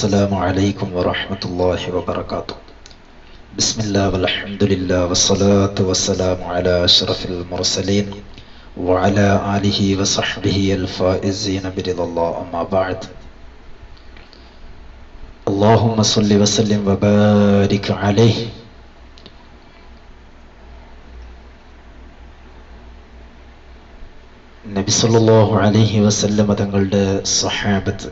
السلام عليكم ورحمة الله وبركاته. بسم الله والحمد لله والصلاة والسلام على أشرف المرسلين وعلى آله وصحبه الفائزين برضا الله. أما بعد، اللهم صل وسلم وبارك عليه. നബി സല്ലല്ലാഹു അലൈഹി വസല്ലം തങ്ങളുടെ സ്വഹാബത്ത്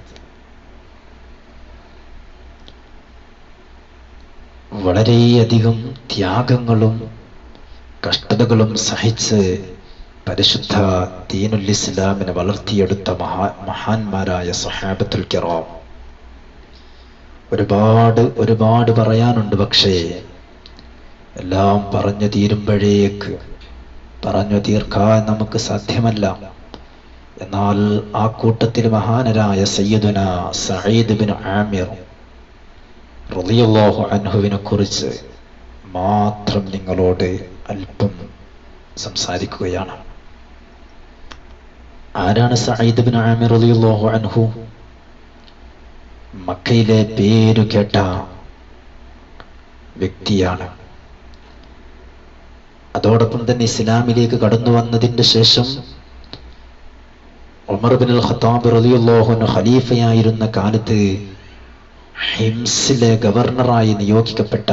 വളരെയധികം ത്യാഗങ്ങളും കഷ്ടതകളും സഹിച്ച് പരിശുദ്ധ ദീനുൽ ഇസ്ലാമിനെ വളർത്തിയെടുത്ത മഹാന്മാരായ സ്വഹാബത്തുൽ കിറാം. ഒരുപാട് പറയാനുണ്ട്, പക്ഷേ എല്ലാം പറഞ്ഞു തീരുമ്പോഴേക്ക് പറഞ്ഞു തീർക്കാൻ നമുക്ക് സാധ്യമല്ല. എന്നാൽ ആ കൂട്ടത്തിൽ മഹാനരായ സയ്യിദുന സഈദ് ബിൻ ആമിർ റളിയല്ലാഹു അൻഹുവിനെ കുറിച്ച് മാത്രം നിങ്ങളോട് അല്പം സംസാരിക്കുകയാണ്. ആരാണ് സഈദ് ബിൻ ആമിർ റളിയല്ലാഹു അൻഹു? മക്കയിലെ പേരു കേട്ട വ്യക്തിയാണ്. അതോടൊപ്പം തന്നെ ഇസ്ലാമിലേക്ക് കടന്നു വന്നതിന്റെ ശേഷം ഉമർ ബിൻ അൽ ഖത്താബ് റളിയല്ലാഹു അൻഹു ഖലീഫയായിരുന്ന കാലത്ത് ഹിംസിലെ ഗവർണറായി നിയോഗിക്കപ്പെട്ട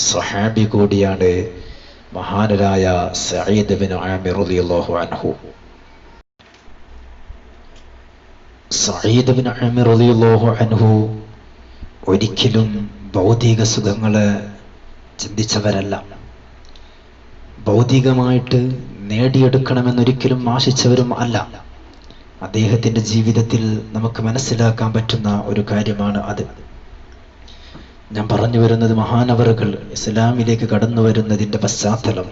സ്വഹാബി കൂടിയാണ് മഹാനരായ സഈദ് ബിൻ ആമിർ റളിയല്ലാഹു അൻഹു. സഈദ് ബിൻ ആമിർ റളിയല്ലാഹു അൻഹു ഒരിക്കലും ഭൗതിക സുഖങ്ങളെ ചിന്തിച്ചവരല്ല. ഭൗതികമായിട്ട് നേടിയെടുക്കണമെന്നൊരിക്കലും ആശിച്ചവരും അല്ല. അദ്ദേഹത്തിന്റെ ജീവിതത്തിൽ നമുക്ക് മനസ്സിലാക്കാൻ പറ്റുന്ന ഒരു കാര്യമാണ് അത്. ഞാൻ പറഞ്ഞു വരുന്നത്, മഹാനവറുകൾ ഇസ്ലാമിലേക്ക് കടന്നു വരുന്നതിന്റെ പശ്ചാത്തലം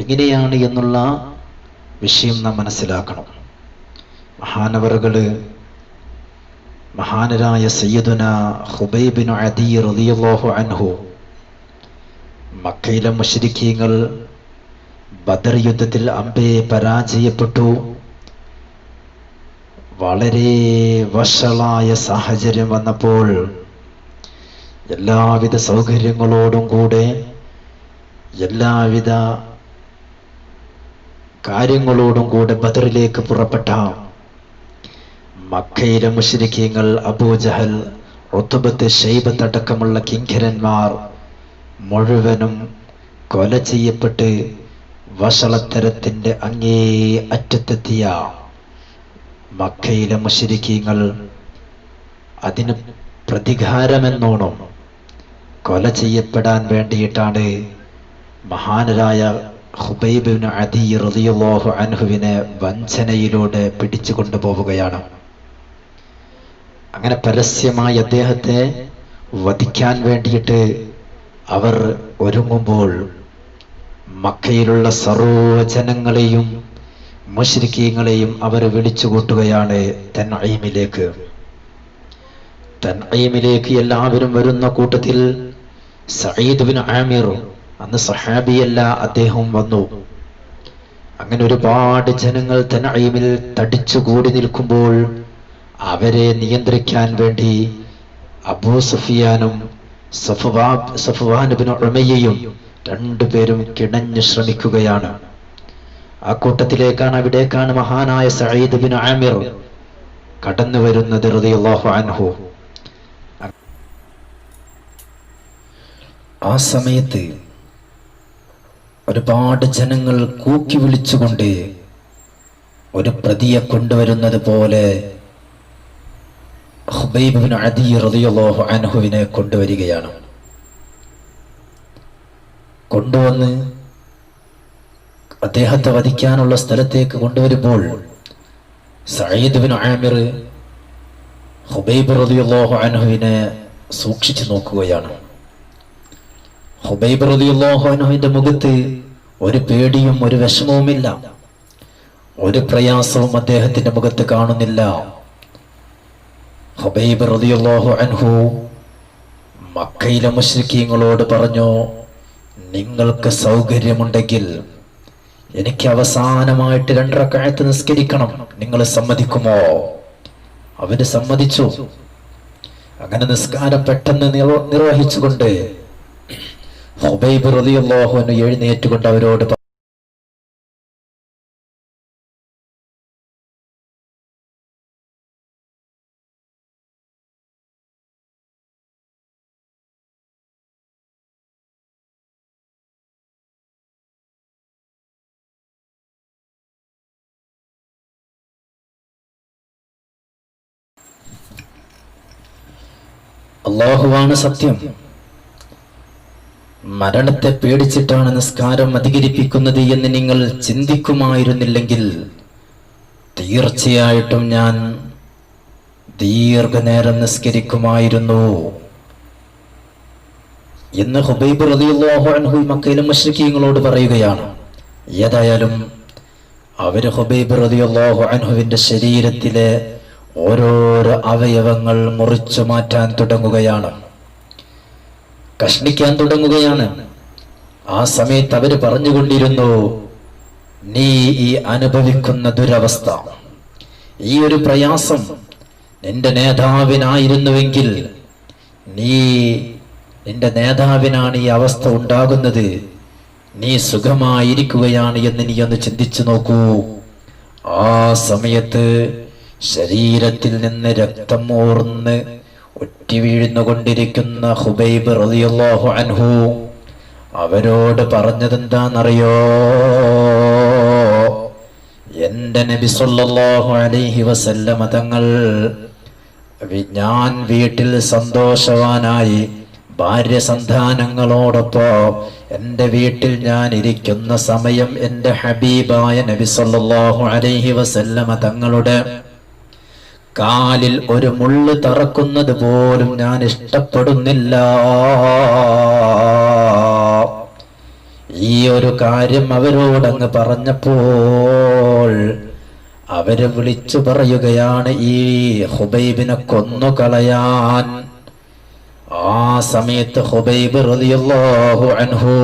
എങ്ങനെയാണ് എന്നുള്ള വിഷയം നാം മനസ്സിലാക്കണം. മഹാനരായ സയ്യിദുന ഖുബൈബ് ബിൻ അദി റളിയല്ലാഹു അൻഹു മക്കയിലെ മുശ്രിക്കീങ്ങൾ ബദർ യുദ്ധത്തിൽ അമ്പേ പരാജയപ്പെട്ടു. വളരെ വഷളായ സാഹചര്യം വന്നപ്പോൾ എല്ലാവിധ സൗകര്യങ്ങളോടും കൂടെ എല്ലാവിധ കാര്യങ്ങളോടും കൂടെ ബദറിലേക്ക് പുറപ്പെട്ട മക്കയിലെ മുശ്രിക്കീങ്ങൾ അബൂജഹൽ, ഉത്ബത്ത്, ശൈബത്ത് അടക്കമുള്ള കിങ്കരന്മാർ മുഴുവനും കൊല ചെയ്യപ്പെട്ട് വഷളത്തരത്തിന്റെ അങ്ങേ അറ്റത്തെത്തിയ മക്കയിലെ മുശ്രിക്കീങ്ങൾ അതിന് പ്രതികാരമെന്നോണം കൊല ചെയ്യപ്പെടാൻ വേണ്ടിയിട്ടാണ് മഹാനരായ ഖുബൈബ് ബിൻ അദി റളിയല്ലാഹു അൻഹുവിനെ വഞ്ചനയിലൂടെ പിടിച്ചു കൊണ്ടുപോവുകയാണ്. അങ്ങനെ പരസ്യമായി അദ്ദേഹത്തെ വധിക്കാൻ വേണ്ടിയിട്ട് അവർ ഒരുങ്ങുമ്പോൾ മക്കയിലുള്ള സർവ്വജനങ്ങളെയും മുശ്രിക്കീങ്ങളെയും അവർ വിളിച്ചുകൂട്ടുകയാണ് തൻഈമിലേക്ക്. തൻഈമിലേക്ക് എല്ലാവരും വരുന്ന കൂട്ടത്തിൽ സഈദ് ബിൻ ആമിർ, അന്ന് സഹാബിയല്ല, അദ്ദേഹം വന്നു. അങ്ങനെ ഒരുപാട് ജനങ്ങൾ തൻഈമിൽ തടിച്ചുകൂടി നിൽക്കുമ്പോൾ അവരെ നിയന്ത്രിക്കാൻ വേണ്ടി അബൂ സുഫിയാനും സഫ്വാൻ ബിൻ ഉമയ്യയും രണ്ടുപേരും കിണഞ്ഞു ശ്രമിക്കുകയാണ്. ആ കൂട്ടത്തിലേക്കാണ്, അവിടേക്കാണ് മഹാനായ സഈദ് ബിൻ ആമിർ കടന്നു വരുന്നത് റളിയല്ലാഹു അൻഹു. ആ സമയത്ത് ഒരുപാട് ജനങ്ങൾ കൂക്കി വിളിച്ചുകൊണ്ട് ഒരു പ്രതിയെ കൊണ്ടുവരുന്നത് പോലെ ഖുബൈബ് ബിൻ അദി റളിയല്ലാഹു അൻഹുവിനെ കൊണ്ടുവരികയാണ്. കൊണ്ടുവന്ന് അദ്ദേഹത്തെ വധിക്കാനുള്ള സ്ഥലത്തേക്ക് കൊണ്ടുവരുമ്പോൾ സഈദ് ബിൻ ആമിർ ഖുബൈബ് റളിയല്ലാഹു അൻഹുവിനെ സൂക്ഷിച്ചു നോക്കുകയാണ്. ഖുബൈബ് റളിയല്ലാഹു അൻഹുവിന്റെ മുഖത്ത് ഒരു പേടിയും ഒരു വിഷമവുമില്ല, ഒരു പ്രയാസവും അദ്ദേഹത്തിന്റെ മുഖത്ത് കാണുന്നില്ല. ഖുബൈബ് റളിയല്ലാഹു അൻഹു മക്കയിലെ മുശ്രിക്കീങ്ങളോട് പറഞ്ഞു, നിങ്ങൾക്ക് സൗകര്യമുണ്ടെങ്കിൽ എനിക്ക് അവസാനമായിട്ട് 2 റക്അത്ത് നിസ്കരിക്കണം, നിങ്ങൾ സമ്മതിക്കുമോ? അവര് സമ്മതിച്ചു. അങ്ങനെ നിസ്കാരം പെട്ടെന്ന് നിർവഹിച്ചുകൊണ്ട് ഹുബൈബ് റളിയല്ലാഹു അൻഹു എഴുന്നേറ്റുകൊണ്ട് അവരോട് അല്ലാഹുവാണ് സത്യം, മരണത്തെ പേടിച്ചിട്ടാണ് നിസ്കാരം അധികരിപ്പിക്കുന്നത് എന്ന് നിങ്ങൾ ചിന്തിക്കുമായിരുന്നില്ലെങ്കിൽ തീർച്ചയായിട്ടും ഞാൻ ദീർഘനേരം നിസ്കരിക്കുമായിരുന്നു എന്ന് ഹുബൈബ് റളിയല്ലാഹു അൻഹു മക്കയിലെ മുശ്രിക്കീങ്ങളോട് പറയുകയാണ്. ഏതായാലും അവര് ഹുബൈബ് റളിയല്ലാഹു അൻഹുവിന്റെ ശരീരത്തിലെ ഓരോരോ അവയവങ്ങൾ മുറിച്ചു മാറ്റാൻ തുടങ്ങുകയാണ്, കഷ്ണിക്കാൻ തുടങ്ങുകയാണ്. ആ സമയത്ത് അവര് പറഞ്ഞുകൊണ്ടിരുന്നു, നീ ഈ അനുഭവിക്കുന്ന ദുരവസ്ഥ, ഈ ഒരു പ്രയാസം നിന്റെ നേതാവിനായിരുന്നുവെങ്കിൽ, നിന്റെ നേതാവിനാണ് ഈ അവസ്ഥ ഉണ്ടാകുന്നത്, നീ സുഖമായിരിക്കുകയാണ് എന്ന് നീ ഒന്ന് ചിന്തിച്ചു നോക്കൂ. ആ സമയത്ത് ശരീരത്തിൽ നിന്ന് രക്തം ഊർന്ന് ഒറ്റി വീഴുന്നുകൊണ്ടിരിക്കുന്ന ഹുബൈബ് റളിയല്ലാഹു അൻഹു അവരോട് പറഞ്ഞതെന്താണെന്നറിയോ? എന്റെ നബി സല്ലല്ലാഹു അലൈഹി വസല്ലമ തങ്ങൾ, ഞാൻ വീട്ടിൽ സന്തോഷവാനായി ഭാര്യ സന്താനങ്ങളോടൊപ്പം എന്റെ വീട്ടിൽ ഞാൻ ഇരിക്കുന്ന സമയം എന്റെ ഹബീബായ നബി സല്ലല്ലാഹു അലൈഹി വസല്ലമ തങ്ങളുടെ കാലിൽ ഒരു മുള്ള് തറക്കുന്നത് പോലും ഞാൻ ഇഷ്ടപ്പെടുന്നില്ല. ഈ ഒരു കാര്യം അവരോടങ്ങ് പറഞ്ഞപ്പോൾ അവര് വിളിച്ചു പറയുകയാണ് ഈ ഹുബൈബിനെ കൊന്നുകളയാൻ. ആ സമയത്ത് ഹുബൈബ് റളിയല്ലാഹു അൻഹു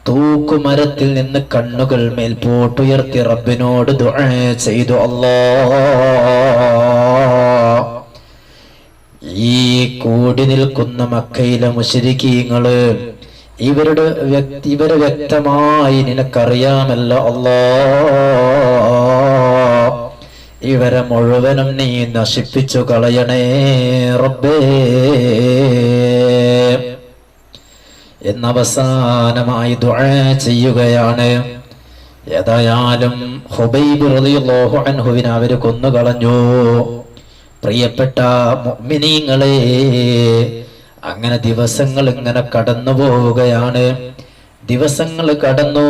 തൂക്കുമരത്തിൽ നിന്ന് കണ്ണുകൾ മേൽപോട്ടുയർത്തി റബ്ബിനോട് ദുആ ചെയ്തു, ഈ കൂടി നിൽക്കുന്ന മക്കയിലെ മുശ്രിക്കീങ്ങള് ഇവരെ വ്യക്തമായി നിനക്കറിയാമല്ലോ അല്ലാ, ഇവരെ മുഴുവനും നീ നശിപ്പിച്ചു കളയണേ റബ്ബേ എന്നവസാനമായി ദുആ ചെയ്യുകയാണ്. ഏതായാലും ഹുബൈബ് റളിയല്ലാഹു അൻഹുവിനെ അവര് കൊന്നുകളഞ്ഞു. പ്രിയപ്പെട്ട മുഅ്മിനീങ്ങളെ, അങ്ങനെ ദിവസങ്ങൾ ഇങ്ങനെ കടന്നു പോവുകയാണ്. ദിവസങ്ങൾ കടന്നു.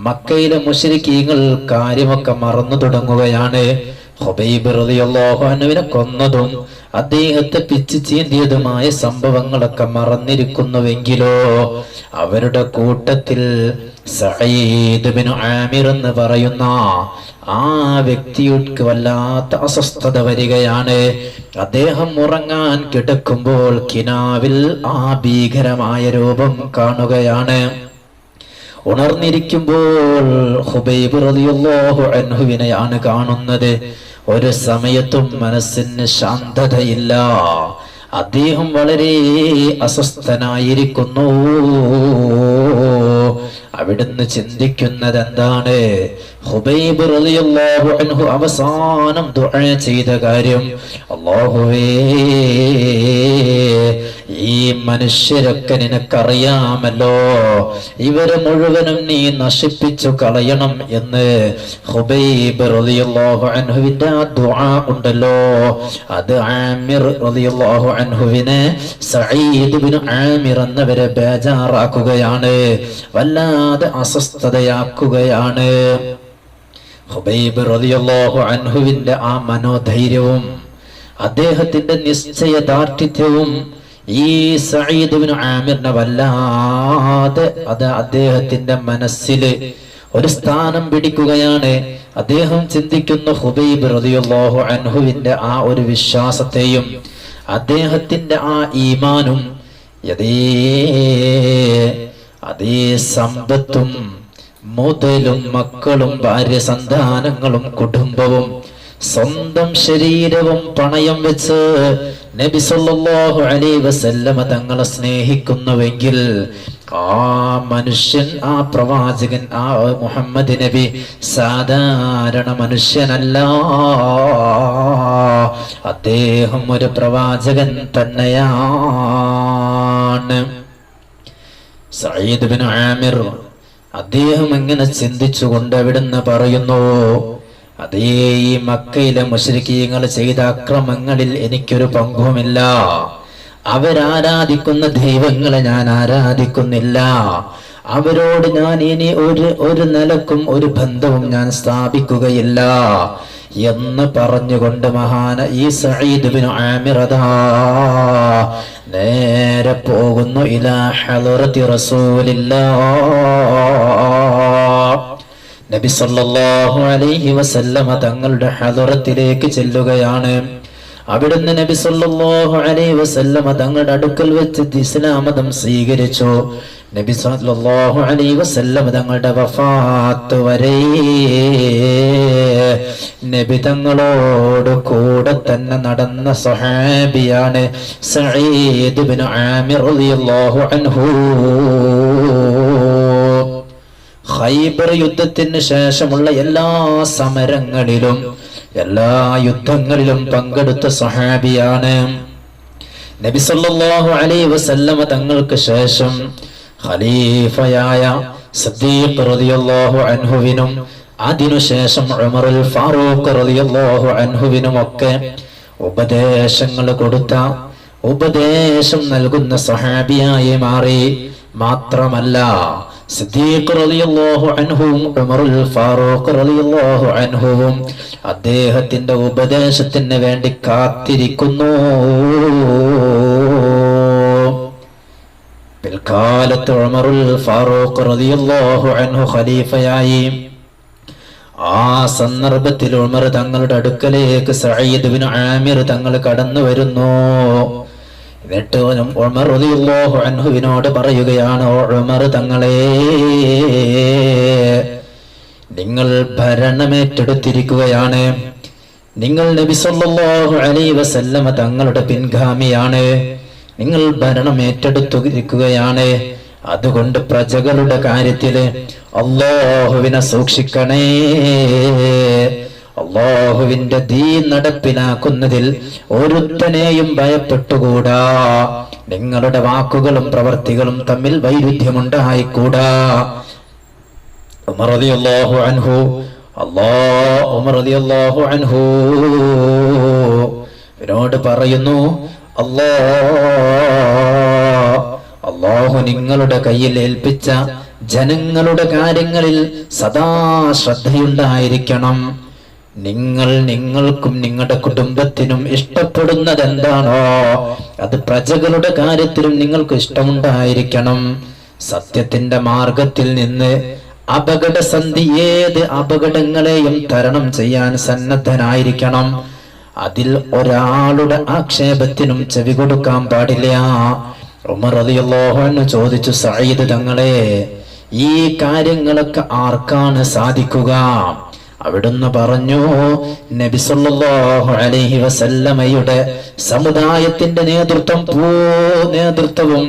മക്കയിലെ മുശ്രിക്കീങ്ങൾ കാര്യമൊക്കെ മറന്നു തുടങ്ങുകയാണ്. ഹുബൈബ് റളിയല്ലാഹു അൻഹുവിനെ കൊന്നതും അദ്ദേഹത്തെ പിച്ചു ചീന്തിയതുമായ സംഭവങ്ങളൊക്കെ മറന്നിരിക്കുന്നുവെങ്കിലോ അവരുടെ കൂട്ടത്തിൽ സഈദ് ബിൻ ആമിർ എന്ന് പറയുന്ന ആ വ്യക്തിക്ക് വല്ലാത്ത അസ്വസ്ഥത വരികയാണ്. അദ്ദേഹം ഉറങ്ങാൻ കിടക്കുമ്പോൾ കിനാവിൽ ആ ഭീകരമായ രൂപം കാണുകയാണ്. ഉണർന്നിരിക്കുമ്പോൾ ഹുബൈബ് റളിയല്ലാഹു അൻഹുവിനെയാണ് കാണുന്നത്. ഒരു സമയത്തും മനസ്സിന് ശാന്തതയില്ല. അദ്ദേഹം വളരെ അസ്വസ്ഥനായിരിക്കുന്നു. അവിടുന്ന് ചിന്തിക്കുന്നത് എന്താണ്? ഹുബൈബ് റളിയല്ലാഹു അൻഹു അവസാനം ദുആ ചെയ്ത കാര്യം, അല്ലാഹുവേ, ഈ മനുഷ്യരൊക്കെ നിനക്കറിയാമല്ലോ, ഇവരെ മുഴുവനും നീ നശിപ്പിച്ചു കളയണം എന്ന് ഹുബൈബ് റളിയല്ലാഹു അൻഹുവിന്റെ ആ ദുആ ഉണ്ടല്ലോ, അത് ആമിർ റളിയല്ലാഹു അൻഹുവിനെ സഈദ് ബിൻ ആമിർ എന്നവരെ ബേജാറാക്കുകയാണ്, വല്ലാതെ അസ്വസ്ഥതയാക്കുകയാണ്. ഹുബൈബ് റളിയല്ലാഹു അൻഹുവിന്റെ ആ മനോധൈര്യവും അദ്ദേഹത്തിന്റെ നിശ്ചയദാർഢ്യവും ഈ സഈദ് ബിൻ ആമിറിനെ വല്ലാതെ അദ്ദേഹത്തിന്റെ മനസ്സിൽ ഒരു സ്ഥാനം പിടിക്കുകയാണ്. അദ്ദേഹം ചിന്തിക്കുന്ന ഹുബൈബ് റളിയല്ലാഹു അൻഹുവിന്റെ ആ ഒരു വിശ്വാസത്തെയും അദ്ദേഹത്തിന്റെ ആ ഈമാനും അതേ സമ്പത്തും മുതലും മക്കളും ഭാര്യ സന്താനങ്ങളും കുടുംബവും സ്വന്തം ശരീരവും പണയം വെച്ച് നബി സല്ലല്ലാഹു അലൈഹി വസല്ലമ തങ്ങളെ സ്നേഹിക്കുന്നുവെങ്കിൽ ആ മനുഷ്യൻ, ആ പ്രവാചകൻ, ആ മുഹമ്മദ് നബി സാധാരണ മനുഷ്യനല്ല. അദ്ദേഹം ഒരു പ്രവാചകൻ തന്നെയാണ്. സഈദ് ബിൻ ആമിർ അദ്ദേഹം എങ്ങനെ ചിന്തിച്ചുകൊണ്ട് അവിടുന്ന് പറയുന്നു, അതേ ഈ മക്കയിലെ മുശ്രിക്കീങ്ങൾ ചെയ്ത അക്രമങ്ങളിൽ എനിക്കൊരു പങ്കുമില്ല. അവരാരാധിക്കുന്ന ദൈവങ്ങളെ ഞാൻ ആരാധിക്കുന്നില്ല. അവരോട് ഞാൻ ഇനി ഒരു നിലക്കും ഒരു ബന്ധവും ഞാൻ സ്ഥാപിക്കുകയില്ല എന്ന് പറഞ്ഞുകൊണ്ട് മഹാന ഈ സഈദ് ബിൻ ആമിർ നേരെ പോകുന്നു ഇലാ ഹളറത്തി റസൂലില്ലാഹ്. നബി സല്ലല്ലാഹു അലൈഹി വസല്ലമ തങ്ങളുടെ ഹളറത്തിലേക്ക് ചെല്ലുകയാണ്. അവിടുന്ന് നബി സല്ലല്ലാഹു അലൈഹി വസല്ലമ തങ്ങളുടെ അടുക്കൽ വെച്ച് ഇസ്ലാം മതം സ്വീകരിച്ചു. നബി സല്ലല്ലാഹു അലൈഹി വസല്ലമ തങ്ങളുടെ വഫാത്ത് വരെ നബി തങ്ങളോട് കൂടെ തന്നെ നടന്ന സ്വഹാബിയാണ് സഈദ് ഇബ്നു ആമിർ റളിയല്ലാഹു അൻഹു. ഖൈബർ യുദ്ധത്തിന് ശേഷമുള്ള എല്ലാ സമരങ്ങളിലും എല്ലാ യുദ്ധങ്ങളിലും പങ്കെടുത്ത സ്വഹാബിയാണ്. നബി സല്ലല്ലാഹു അലൈഹി വസല്ലമ തങ്ങൾക്ക് ശേഷം ഖലീഫയായ സിദ്ദീഖ് റളിയല്ലാഹു അൻഹുവിനും അതിനുശേഷം ഉമറുൽ ഫാറൂഖ് റളിയല്ലാഹു അൻഹുവിനും ഒക്കെ ഉപദേശങ്ങൾ കൊടുത്ത, ഉപദേശം നൽകുന്ന സ്വഹാബിയായി മാറി. മാത്രമല്ല സിദ്ദീഖ് റളിയല്ലാഹു അൻഹുവും ഉമറുൽ ഫാറൂഖ് റളിയല്ലാഹു അൻഹുവും അദ്ദേഹത്തിന്റെ ഉപദേശത്തിന് വേണ്ടി കാത്തിരിക്കുന്നു. പിൽക്കാലത്ത് ഉമറുൽ ഫാറൂഖ് റളിയല്ലാഹു അൻഹു ഖലീഫയായി. ആ സന്ദർഭത്തിൽ ഉമർ തങ്ങളുടെ അടുക്കലേക്ക് സഈദ് ഇബ്നു ആമിർ തങ്ങൾ കടന്നു വരുന്നു. എന്നിട്ട് ഉമർ റളിയല്ലാഹു അൻഹുവിനോട് പറയുകയാണ്, ഓ ഉമർ തങ്ങളെ, നിങ്ങൾ ഭരണമേറ്റെടുത്തിരിക്കുകയാണ്. നിങ്ങൾ നബി സല്ലല്ലാഹു അലൈഹി വസല്ലമ തങ്ങളുടെ പിൻഗാമിയാണ്. നിങ്ങൾ ഭരണം ഏറ്റെടുത്തിരിക്കുകയാണ്. അതുകൊണ്ട് പ്രജകളുടെ കാര്യത്തില് അല്ലാഹുവിനെ സൂക്ഷിക്കണേ. അല്ലാഹുവിന്റെ ദീൻ നടപ്പിലാക്കുന്നതിൽ ഒരുത്തനെയും ഭയപ്പെട്ടുകൂടാ. നിങ്ങളുടെ വാക്കുകളും പ്രവർത്തികളും തമ്മിൽ വൈരുദ്ധ്യമുണ്ടായിക്കൂടാ. ഉമർ റളിയല്ലാഹു അൻഹു ഉമർ റളിയല്ലാഹു അൻഹു ഇവരോട് പറയുന്നു, അല്ലാഹു നിങ്ങളുടെ കയ്യിൽ ഏൽപ്പിച്ച ജനങ്ങളുടെ കാര്യങ്ങളിൽ സദാ ശ്രദ്ധയുണ്ടായിരിക്കണം. നിങ്ങൾക്കും നിങ്ങളുടെ കുടുംബത്തിനും ഇഷ്ടപ്പെടുന്നത് എന്താണോ അത് പ്രജകളുടെ കാര്യത്തിലും നിങ്ങൾക്ക് ഇഷ്ടമുണ്ടായിരിക്കണം. സത്യത്തിന്റെ മാർഗത്തിൽ നിന്ന് അപകടസന്ധി ഏത് അപകടങ്ങളെയും തരണം ചെയ്യാൻ സന്നദ്ധനായിരിക്കണം. അതിൽ ഒരാളുടെ ആക്ഷേപത്തിനും ചെവി കൊടുക്കാൻ പാടില്ല. ഉമർ റളിയല്ലാഹു അൻഹു ചോദിച്ചു, സഈദ് തങ്ങളെ, ഈ കാര്യങ്ങളൊക്കെ ആർക്കാണ് സാധിക്കുക? അവിടുന്ന് പറഞ്ഞു, നബി സല്ലല്ലാഹു അലൈഹി വസല്ലമയുടെ സമുദായത്തിന്റെ നേതൃത്വവും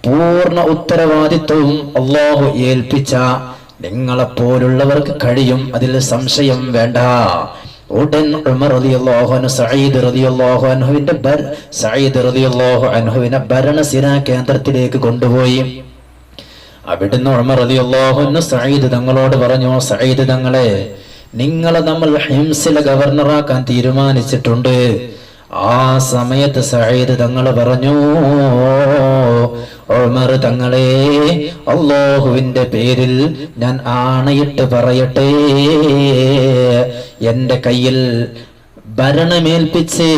പൂർണ്ണ ഉത്തരവാദിത്വവും അല്ലാഹു ഏൽപ്പിച്ച നിങ്ങളെപ്പോലുള്ളവർക്ക് കഴിയും, അതിൽ സംശയം വേണ്ട. ഉടൻ ഉമർ റളിയല്ലാഹു അൻഹു സഈദ് റളിയല്ലാഹു അൻഹുവിനെ ഭരണസിരാ കേന്ദ്രത്തിലേക്ക് കൊണ്ടുപോയി. അവിടുന്ന് ഉമർ റളിയല്ലാഹു അൻഹു സഈദ് തങ്ങളോട് പറഞ്ഞു, സഈദ് തങ്ങളെ, നിങ്ങളെ നമ്മൾ ഹിംസിലെ ഗവർണറാക്കാൻ തീരുമാനിച്ചിട്ടുണ്ട്. ആ സമയത്ത് സഈദ് തങ്ങൾ പറഞ്ഞു, ഉമർ തങ്ങളെ, അല്ലാഹുവിന്റെ പേരിൽ ഞാൻ ആണയിട്ട് പറയട്ടെ, എന്റെ കയ്യിൽ ഭരണമേൽപ്പിച്ച്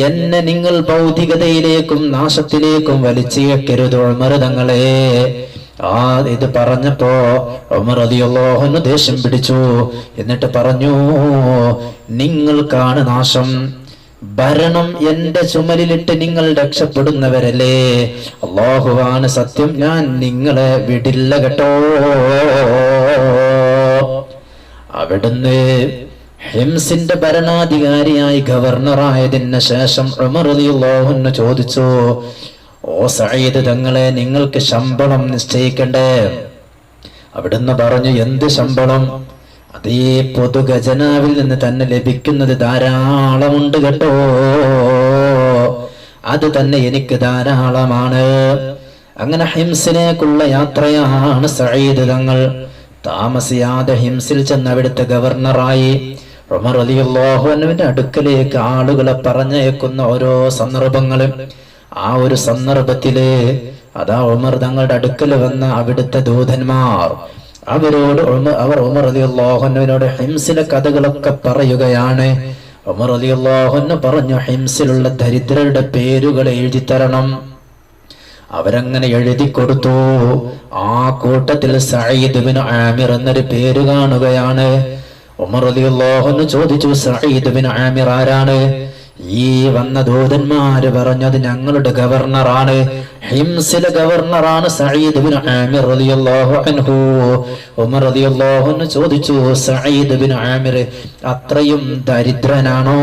എന്നെ നിങ്ങൾ ഭൗതികതയിലേക്കും നാശത്തിലേക്കും വലിച്ചേക്കരുത് ഉമർ തങ്ങളെ. ഇത് പറഞ്ഞപ്പോ ഉമർ റളിയല്ലാഹു അൻഹു ദേഷ്യം പിടിച്ചു. എന്നിട്ട് പറഞ്ഞു, നിങ്ങൾക്കാണ് നാശം. ഭരണം എന്റെ ചുമലിലിട്ട് നിങ്ങൾ രക്ഷപ്പെടുന്നവരല്ലേ? അല്ലാഹുവാണ് സത്യം, ഞാൻ നിങ്ങളെ വിടില്ല കേട്ടോ. അവിടുന്ന് ഹിംസിന്റെ ഭരണാധികാരിയായി ഗവർണറായതിന് ശേഷം ഉമർ റളിയല്ലാഹു അൻഹു ചോദിച്ചു, ഓ സഈദ് തങ്ങളെ, നിങ്ങൾക്ക് ശമ്പളം നിശ്ചയിക്കണ്ടേ? അവിടുന്ന് പറഞ്ഞു, എന്ത് ശമ്പളം? അതേ പൊതു ഖജനാവിൽ നിന്ന് തന്നെ ലഭിക്കുന്നത് ധാരാളമുണ്ട് കേട്ടോ, അത് തന്നെ എനിക്ക് ധാരാളമാണ്. അങ്ങനെ ഹിംസിലേക്കുള്ള യാത്രയാണ് സഈദ് തങ്ങൾ. താമസിയാതെ ഹിംസിൽ ചെന്ന് അവിടുത്തെ ഗവർണറായി. ഉമർ റളിയല്ലാഹു അൻഹുവിന്റെ അടുക്കലേക്ക് ആളുകളെ പറഞ്ഞയക്കുന്ന ഓരോ സന്ദർഭങ്ങളും, ആ ഒരു സന്ദർഭത്തില് അതാ ഉമർ തങ്ങളുടെ അടുക്കൽ വന്ന അവിടുത്തെ ദൂതന്മാർ അവരോട് ഉമർ റളിയല്ലാഹു അൻഹുവിനോട് ഹിംസിലെ കഥകളൊക്കെ പറയുകയാണ്. ഉമർ റളിയല്ലാഹു അൻഹു പറഞ്ഞു, ഹിംസിലുള്ള ദരിദ്രരുടെ പേരുകൾ എഴുതി തരണം. അവരങ്ങനെ എഴുതി കൊടുത്തു. ആ കൂട്ടത്തിൽ സഈദ് ബിൻ ആമിർ എന്നൊരു പേര് കാണുകയാണ്. ഉമർ റളിയല്ലാഹു അൻഹു ചോദിച്ചു, സഈദ് ബിൻ ആമിർ ആരാണ്? ഈ വന്ന ദൂതന്മാര് പറഞ്ഞത് ഞങ്ങളുടെ ഗവർണറാണ്, ഹിംസിലെ ഗവർണറാണ് സഈദ് ബിൻ ആമിർ റളിയല്ലാഹു അൻഹു. ഉമർ റളിയല്ലാഹു അൻഹു ചോദിച്ചു, സഈദ് ബിൻ ആമിർ അത്രയും ദരിദ്രനാണോ?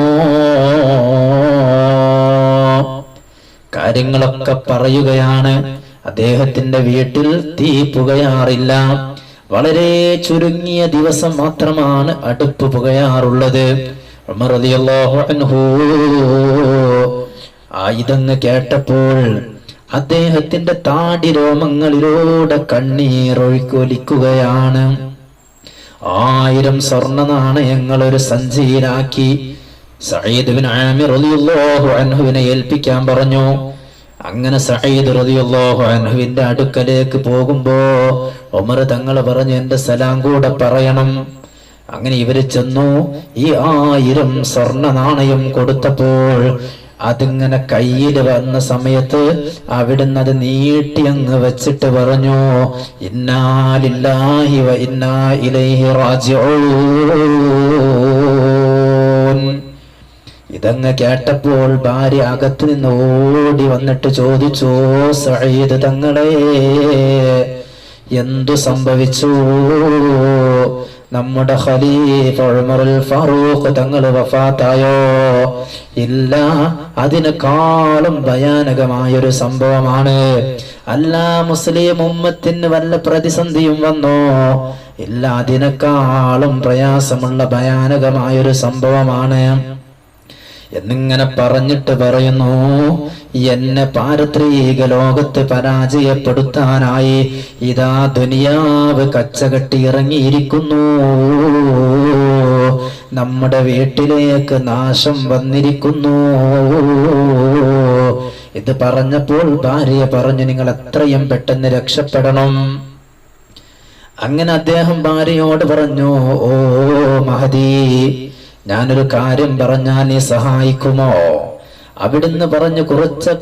കാര്യങ്ങളൊക്കെ പറയുകയാണ്. അദ്ദേഹത്തിന്റെ വീട്ടിൽ തീ പുകയാറില്ല, വളരെ ചുരുങ്ങിയ ദിവസം മാത്രമാണ് അടുപ്പ് പുകയാറുള്ളത്. ഉമർ റളിയല്ലാഹു അൻഹു ഇതെന്ന് കേട്ടപ്പോൾ അദ്ദേഹത്തിന്റെ താടി രോമങ്ങളിലൂടെ കണ്ണീരൊഴുക്കൊലിക്കുകയാണ്. 1000 സ്വർണ്ണ നാണയങ്ങൾ ഒരു സഞ്ചിയിലാക്കി സഈദ് ബിൻ ആമിർ റളിയല്ലാഹു അൻഹുവിനെ ഏൽപ്പിക്കാൻ പറഞ്ഞു. അങ്ങനെ സഈദ് റളിയല്ലാഹു അൻഹുവിന്റെ അടുക്കലേക്ക് പോകുമ്പോ ഉമർ തങ്ങൾ പറഞ്ഞു, എന്റെ സലാം കൂടെ പറയണം. അങ്ങനെ ഇവര് ചെന്നു. ഈ 1000 സ്വർണ്ണ നാണയം കൊടുത്തപ്പോൾ അതിങ്ങനെ കയ്യിൽ വന്ന സമയത്ത് അവിടുന്ന് അത് നീട്ടി അങ്ങ് വെച്ചിട്ട് പറഞ്ഞു, ഇന്നാ ലില്ലാഹി വ ഇന്നാ ഇലൈഹി റാജിഊൻ. ഇതങ്ങ് കേട്ടപ്പോൾ ഭാര്യ അകത്തു നിന്ന് ഓടി വന്നിട്ട് ചോദിച്ചു, സഈദ് തങ്ങളെ, എന്തു സംഭവിച്ചു? നമ്മുടെ ഖലീഫ ഉമറുൽ ഫാറൂഖ് തങ്ങൾ വഫാത്തായോ? ഇല്ല, അതിനേക്കാളും ഭയാനകമായൊരു സംഭവമാണ്. അല്ല, മുസ്ലിം ഉമ്മത്തിന് വല്ല പ്രതിസന്ധിയും വന്നോ? ഇല്ല, അതിനേക്കാളും പ്രയാസമുള്ള ഭയാനകമായൊരു സംഭവമാണ് എന്നിങ്ങനെ പറഞ്ഞിട്ട് പറയുന്നു, എന്നെ പാരത്രിക ലോകത്ത് പരാജയപ്പെടുത്താനായി ഇതാ ദുനിയാവ് കച്ചകെട്ടി ഇറങ്ങിയിരിക്കുന്നു. നമ്മുടെ വീട്ടിലേക്ക് നാശം വന്നിരിക്കുന്നു. ഇത് പറഞ്ഞപ്പോൾ ഭാര്യ പറഞ്ഞു, നിങ്ങൾ എത്രയും പെട്ടെന്ന് രക്ഷപ്പെടണം. അങ്ങനെ അദ്ദേഹം ഭാര്യയോട് പറഞ്ഞു, ഓ മഹദി, ഞാനൊരു കാര്യം പറഞ്ഞാൽ നീ സഹായിക്കുമോ? അവിടുന്ന് പറഞ്ഞു, കുറച്ച്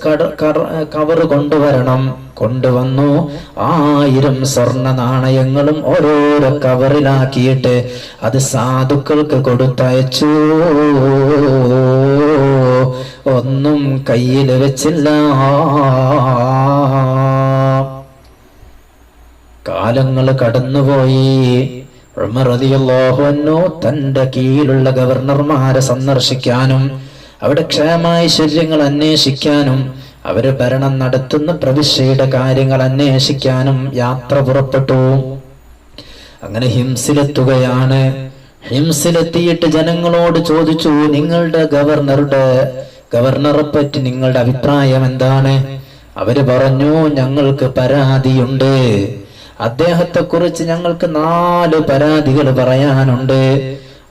കവറ് കൊണ്ടുവരണം. കൊണ്ടുവന്നു. 1000 സ്വർണ്ണ നാണയങ്ങളും ഓരോരോ കവറിലാക്കിയിട്ട് അത് സാധുക്കൾക്ക് കൊടുത്തയച്ചു. ഒന്നും കയ്യിൽ വെച്ചില്ല. കാലങ്ങൾ കടന്നുപോയി. ഉമർ റളിയല്ലാഹു അൻഹു തന്റെ കീഴിലുള്ള ഗവർണർമാരെ സന്ദർശിക്കാനും അവിടെ ക്ഷേമൈശ്വര്യങ്ങൾ അന്വേഷിക്കാനും അവര് ഭരണം നടത്തുന്ന പ്രവിശ്യയുടെ കാര്യങ്ങൾ അന്വേഷിക്കാനും യാത്ര പുറപ്പെട്ടു. അങ്ങനെ ഹിംസിലെത്തുകയാണ്. ഹിംസിലെത്തിയിട്ട് ജനങ്ങളോട് ചോദിച്ചു, നിങ്ങളുടെ ഗവർണറെ പറ്റി നിങ്ങളുടെ അഭിപ്രായം എന്താണ്? അവര് പറഞ്ഞു, ഞങ്ങൾക്ക് പരാതിയുണ്ട്. അദ്ദേഹത്തെ കുറിച്ച് ഞങ്ങൾക്ക് 4 പരാതികൾ പറയാനുണ്ട്.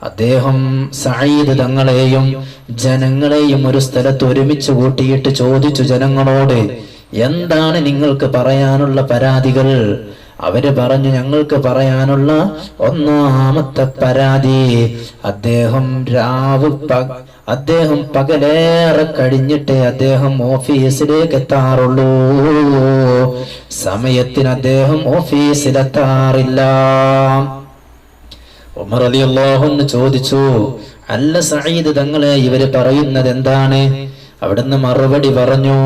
അദ്ദേഹം സഈദ് തങ്ങളെയും ജനങ്ങളെയും ഒരു സ്ഥലത്ത് ഒരുമിച്ച് കൂട്ടിയിട്ട് ചോദിച്ചു ജനങ്ങളോട്, എന്താണ് നിങ്ങൾക്ക് പറയാനുള്ള പരാതികൾ? അവര് പറഞ്ഞു, ഞങ്ങൾക്ക് പറയാനുള്ള ഒന്നാമത്തെ പരാതി, അദ്ദേഹം പകലേറെ കഴിഞ്ഞിട്ട് അദ്ദേഹം ഓഫീസിലേക്ക് എത്താറുള്ളൂ. സമയത്തിന് അദ്ദേഹം ഓഫീസിലെത്താറില്ല. ഉമർ റളിയല്ലാഹു അൻഹു ചോദിച്ചു, അല്ല സഈദ് തങ്ങളെ, ഇവര് പറയുന്നത് എന്താണ്? അവിടുന്ന് മറുപടി പറഞ്ഞു,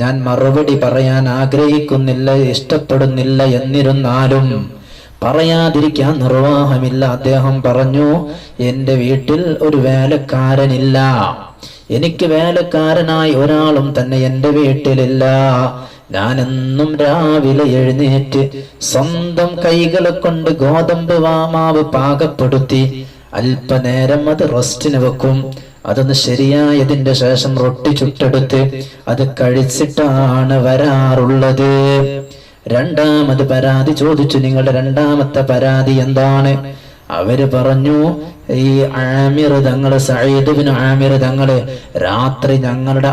ഞാൻ മറുപടി പറയാൻ ആഗ്രഹിക്കുന്നില്ല, ഇഷ്ടപ്പെടുന്നില്ല. എന്നിരുന്നാലും പറയാതിരിക്കാൻ നിർവാഹമില്ല. അദ്ദേഹം പറഞ്ഞു, എന്റെ വീട്ടിൽ ഒരു വേലക്കാരനില്ല, എനിക്ക് വേലക്കാരനായി ഒരാളും തന്നെ എന്റെ വീട്ടിലില്ല. ഞാനെന്നും രാവിലെ എഴുന്നേറ്റ് സ്വന്തം കൈകളെ കൊണ്ട് ഗോതമ്പ് മാവ് പാകപ്പെടുത്തി അല്പനേരം അത് റെസ്റ്റിന് വെക്കും. അതൊന്ന് ശരിയായതിന്റെ ശേഷം റൊട്ടി ചുട്ടെടുത്ത് അത് കഴിച്ചിട്ടാണ് വരാറുള്ളത്. രണ്ടാമത് പരാതി ചോദിച്ചു, നിങ്ങളുടെ രണ്ടാമത്തെ പരാതി എന്താണ്? അവര് പറഞ്ഞു, ഈ ആമിർ തങ്ങള്, സഈദ് ബിൻ ആമിർ തങ്ങള് രാത്രി ഞങ്ങളുടെ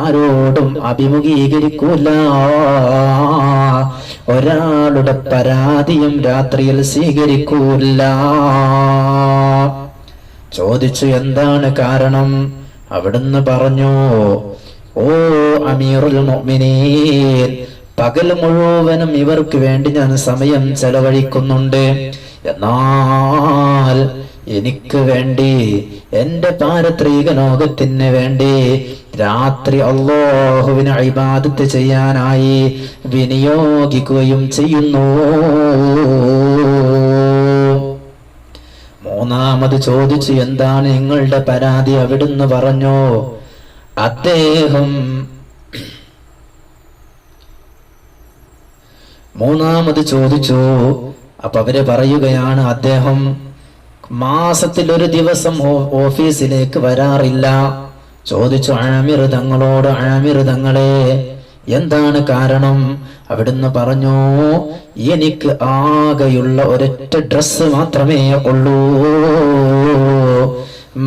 ആരോടും അഭിമുഖീകരിക്കൂല, ഒരാളുടെ പരാതിയും രാത്രിയിൽ സ്വീകരിക്കൂല. ചോദിച്ചു, എന്താണ് കാരണം? അവിടുന്ന് പറഞ്ഞു, ഓ അമീറുൽ മുഅ്മിനീൻ, പകൽ മുഴുവനും ഇവർക്ക് വേണ്ടി ഞാൻ സമയം ചെലവഴിക്കുന്നുണ്ട്, എന്നാൽ എനിക്ക് വേണ്ടി, എന്റെ പാരത്രിക ലോകത്തിന് വേണ്ടി രാത്രി അല്ലാഹുവിനെ ഇബാദത്ത് ചെയ്യാനായി വിനിയോഗിക്കുകയും ചെയ്യുന്നു. മൂന്നാമത് ചോദിച്ചു, എന്താണ് നിങ്ങളുടെ പരാതി? അവിടുന്ന് പറഞ്ഞു, അദ്ദേഹം മൂന്നാമത് ചോദിച്ചു. അപ്പൊ അവര് പറയുകയാണ്, അദ്ദേഹം മാസത്തിൽ ഒരു ദിവസം ഓഫീസിലേക്ക് വരാറില്ല. ചോദിച്ചു ആമിർ തങ്ങളോട്, ആമിർ തങ്ങളെ എന്താണ് കാരണം? അവിടുന്ന് പറഞ്ഞു, എനിക്ക് ആകെയുള്ള ഒരൊറ്റ ഡ്രസ്സ് മാത്രമേ ഉള്ളൂ,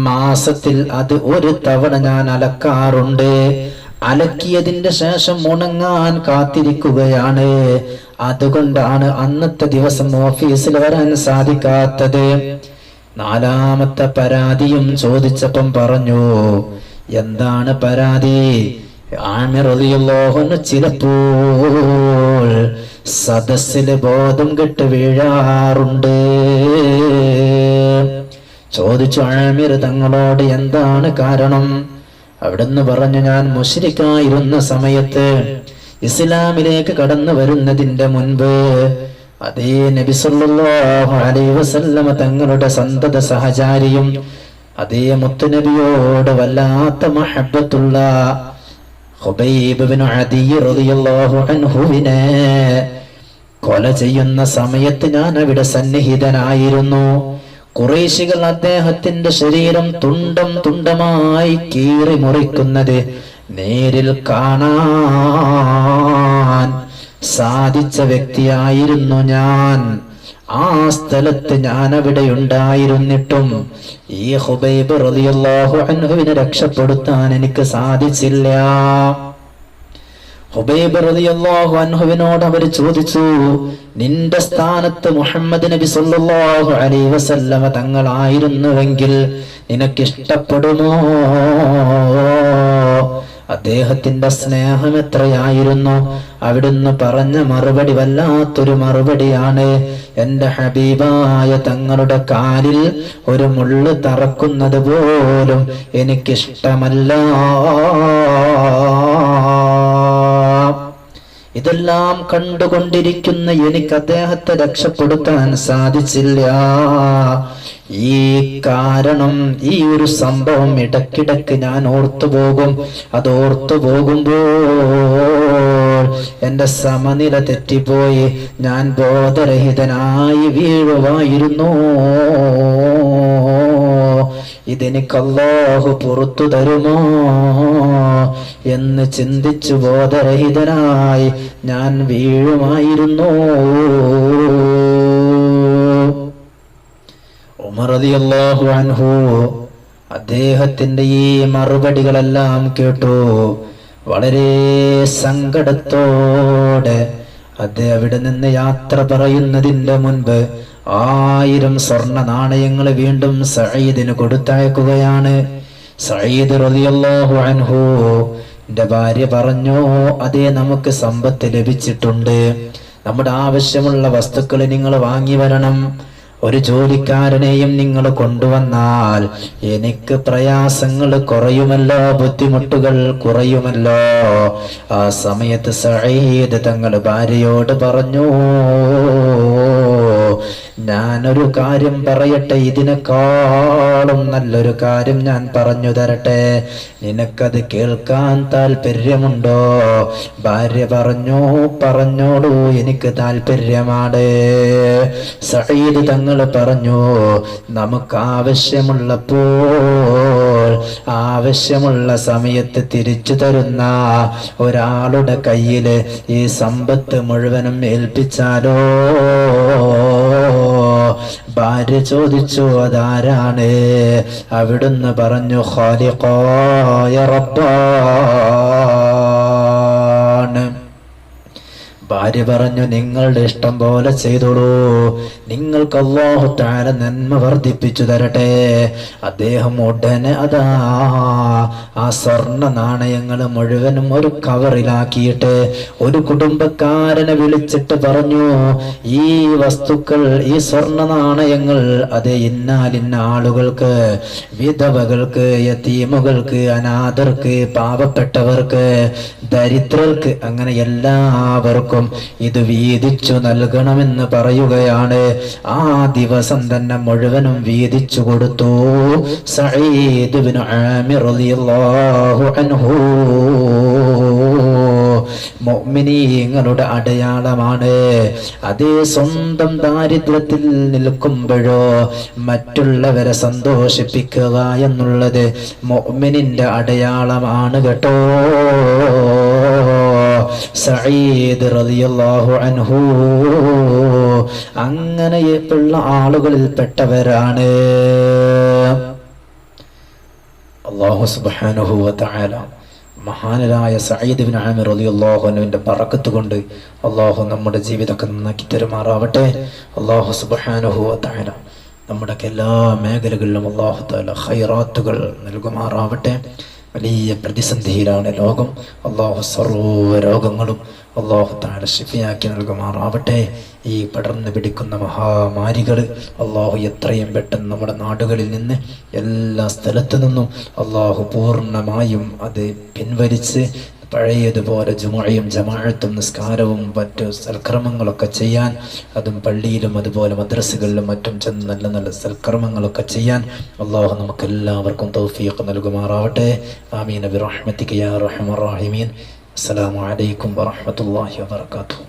മാസത്തിൽ അത് ഒരു തവണ ഞാൻ അലക്കാറുണ്ട്, അലക്കിയതിന്റെ ശേഷം ഉണങ്ങാൻ കാത്തിരിക്കുകയാണ്, അതുകൊണ്ടാണ് അന്നത്തെ ദിവസം ഓഫീസിൽ വരാൻ സാധിക്കാത്തത്. നാലാമത്തെ പരാതിയും ചോദിച്ചപ്പം പറഞ്ഞു, എന്താണ് പരാതി? ആമിർ റളിയല്ലാഹു അൻഹു ചിലപ്പോൾ സദസ്സില് ബോധം കെട്ട് വീഴാറുണ്ട്. ചോദിച്ചു ആമിർ തങ്ങളോട്, എന്താണ് കാരണം? അവിടുന്ന് പറഞ്ഞു, ഞാൻ മുശ്രിക്കായിരുന്ന സമയത്ത്, ഇസ്ലാമിലേക്ക് കടന്നു വരുന്നതിന്റെ മുൻപ് അതേ നബി സല്ലല്ലാഹു അലൈഹി വസല്ലമ തങ്ങളുടെ സന്തത സഹചാരിയും അതേ മുത്തുനബിയോട് വല്ലാത്ത മഹബ്ബത്തുള്ള ഖുബൈബ് ബിൻ അദി റളിയല്ലാഹു അൻഹുവിനെ കൊല ചെയ്യുന്ന സമയത്ത് ഞാൻ അവിടെ സന്നിഹിതനായിരുന്നു. ഖുറൈശികൾ അദ്ദേഹത്തിന്റെ ശരീരം തുണ്ടം തുണ്ടമായി കീറി മുറിക്കുന്നത് നേരിൽ കാണാൻ സാധിച്ച വ്യക്തിയായിരുന്നു ഞാൻ. ആ സ്ഥലത്ത് ഞാൻ അവിടെ ഉണ്ടായിരുന്നിട്ടും ഈ ഖുബൈബ് റളിയല്ലാഹു അൻഹുവിനെ രക്ഷപ്പെടുത്താൻ എനിക്ക് സാധിച്ചില്ല. ഖുബൈബ് റളിയല്ലാഹു അൻഹുവിനോട് അവർ ചോദിച്ചു, നിന്റെ സ്ഥാനത്ത് മുഹമ്മദ് നബി സല്ലല്ലാഹു അലൈഹി വസല്ലമ തങ്ങളായിരുന്നുവെങ്കിൽ നിനക്കിഷ്ടപ്പെടുമോ? അദ്ദേഹത്തിന്റെ സ്നേഹം എത്രയായിരുന്നു? അവിടുന്ന് പറഞ്ഞ മറുപടി വല്ലാത്തൊരു മറുപടിയാണ്. എന്റെ ഹബീബായ തങ്ങളുടെ കാലിൽ ഒരു മുള്ള് തറക്കുന്നത് പോലും എനിക്കിഷ്ടമല്ല. ഇതെല്ലാം കണ്ടുകൊണ്ടിരിക്കുന്ന എനിക്ക് അദ്ദേഹത്തെ രക്ഷപ്പെടുത്താൻ സാധിച്ചില്ല. ഈ കാരണം, ഈ ഒരു സംഭവം ഇടക്കിടക്ക് ഞാൻ ഓർത്തുപോകും. അത് ഓർത്തുപോകുമ്പോൾ എന്റെ സമനില തെറ്റിപ്പോയി ഞാൻ ബോധരഹിതനായി വീഴുമായിരുന്നു. ഇതെനിക്ക് അല്ലാഹു പുറത്തു തരുമോ എന്ന് ചിന്തിച്ചു ബോധരഹിതനായി ഞാൻ വീഴുമായിരുന്നു. ഉമർ റളിയല്ലാഹു അൻഹു അദ്ദേഹത്തിന്റെ ഈ മറുപടികളെല്ലാം കേട്ടു. വളരെ സങ്കടത്തോടെ അവിടെ നിന്ന് യാത്ര പറയുന്നതിന്റെ മുൻപ് 1000 സ്വർണ്ണ നാണയങ്ങൾ വീണ്ടും സഈദിന് കൊടുത്തയക്കുകയാണ്. സഈദ് റളിയല്ലാഹു അൻഹു എന്റെ ഭാര്യ പറഞ്ഞു, അതേ നമുക്ക് സമ്പത്ത് ലഭിച്ചിട്ടുണ്ട്, നമ്മുടെ ആവശ്യമുള്ള വസ്തുക്കൾ നിങ്ങൾ വാങ്ങി വരണം. ഒരു ജോലിക്കാരനെയും നിങ്ങൾ കൊണ്ടുവന്നാൽ എനിക്ക് പ്രയാസങ്ങൾ കുറയുമല്ലോ, ബുദ്ധിമുട്ടുകൾ കുറയുമല്ലോ. ആ സമയത്ത് സഈദ് തങ്ങൾ ഭാര്യയോട് പറഞ്ഞു, ഞാനൊരു കാര്യം പറയട്ടെ, ഇതിനേക്കാളും നല്ലൊരു കാര്യം ഞാൻ പറഞ്ഞു തരട്ടെ, നിനക്കത് കേൾക്കാൻ താല്പര്യമുണ്ടോ? ഭാര്യ പറഞ്ഞു, പറഞ്ഞോളൂ, എനിക്ക് താല്പര്യമാണ്. സഈദ് തങ്ങൾ പറഞ്ഞു, നമുക്ക് ആവശ്യമുള്ളപ്പോൾ ആവശ്യമുള്ള സമയത്ത് തിരിച്ചു തരുന്ന ഒരാളുടെ കയ്യിൽ ഈ സമ്പത്ത് മുഴുവനും ഏൽപ്പിച്ചാലോ? ഭാര്യ ചോദിച്ചു, അതാരാണ്? അവിടുന്ന് പറഞ്ഞു, ഖാലിഖായ റബ്ബാണ്. ഭാര്യ പറഞ്ഞു, നിങ്ങളുടെ ഇഷ്ടം പോലെ ചെയ്തോളൂ, നിങ്ങൾക്ക് അല്ലാഹു തആല നന്മ വർദ്ധിപ്പിച്ചു തരട്ടെ. അദ്ദേഹം ഉടനെ ആ സ്വർണ്ണ നാണയങ്ങൾ മുഴുവനും ഒരു കവറിലാക്കിയിട്ട് ഒരു കുടുംബക്കാരനെ വിളിച്ചിട്ട് പറഞ്ഞു, ഈ വസ്തുക്കൾ, ഈ സ്വർണ്ണ നാണയങ്ങൾ അത് ഇന്നാലിന്ന ആളുകൾക്ക്, വിധവകൾക്ക്, യതീമുകൾക്ക്, അനാഥർക്ക്, പാവപ്പെട്ടവർക്ക്, ദരിദ്രർക്ക്, അങ്ങനെ എല്ലാവർക്കും ഇത് വീതിച്ചു നൽകണമെന്ന് പറയുകയാണ്. ആ ദിവസം തന്നെ മുഴുവനും വീതിച്ചു കൊടുത്തു. സഈദ് ഇബ്നു ആമിർ റളിയല്ലാഹു അൻഹു മുഅ്മിനീങ്ങളുടെ അടയാളമാണ്. അതേ സ്വന്തം ദാരിദ്ര്യത്തിൽ നിൽക്കുമ്പോഴോ മറ്റുള്ളവരെ സന്തോഷിപ്പിക്കുക എന്നുള്ളത് മുഅ്മിനിന്റെ അടയാളമാണ് കേട്ടോ. സഈദ് റളിയല്ലാഹു അൻഹു അങ്ങനെയുള്ള ആളുകളിൽ പെട്ടവരാണ്. അല്ലാഹു സുബ്ഹാനഹു വ തആല മഹാനായ സഈദ് ഇബ്നു ആമിർ റളിയല്ലാഹു അൻഹുവിന്റെ ബറക്കത്ത് കൊണ്ട് അല്ലാഹു നമ്മുടെ ജീവിതമൊക്കെ നന്നാക്കി തരുമാറാവട്ടെ. അല്ലാഹു സുബ്ഹാനഹു വ തആല നമ്മുടെ എല്ലാ മേഖലകളിലും അല്ലാഹു തആല ഖൈറാത്തുകൾ നൽകുമാറാവട്ടെ. വലിയ പ്രതിസന്ധിയിലാണ് ലോകം. അല്ലാഹു സർവ്വ രോഗങ്ങളും അല്ലാഹു തആല ശിഫയാക്കി നൽകുമാറാവട്ടെ. ഈ പടർന്നു പിടിക്കുന്ന മഹാമാരികൾ അല്ലാഹു എത്രയും പെട്ടെന്ന് നമ്മുടെ നാടുകളിൽ നിന്ന്, എല്ലാ സ്ഥലത്തു നിന്നും അല്ലാഹു പൂർണ്ണമായും അത് പിൻവലിച്ച് പഴയതുപോലെ ജുമുഅയും ജമാഅത്തും നിസ്കാരവും മറ്റു സൽക്കർമ്മങ്ങളൊക്കെ ചെയ്യാൻ, അതും പള്ളിയിലും അതുപോലെ മദ്രസകളിലും മറ്റും ചെന്ന് നല്ല നല്ല സൽക്കർമ്മങ്ങളൊക്കെ ചെയ്യാൻ അല്ലാഹു നമുക്ക് എല്ലാവർക്കും തൗഫീഖ് നൽകുമാറാവട്ടെ. ആമീൻ ബിറഹ്മതിക യാ അർഹമർ റഹീമീൻ. അസ്സലാമു അലൈക്കും വറഹ്മത്തുള്ളാഹി വബറകാതുഹു.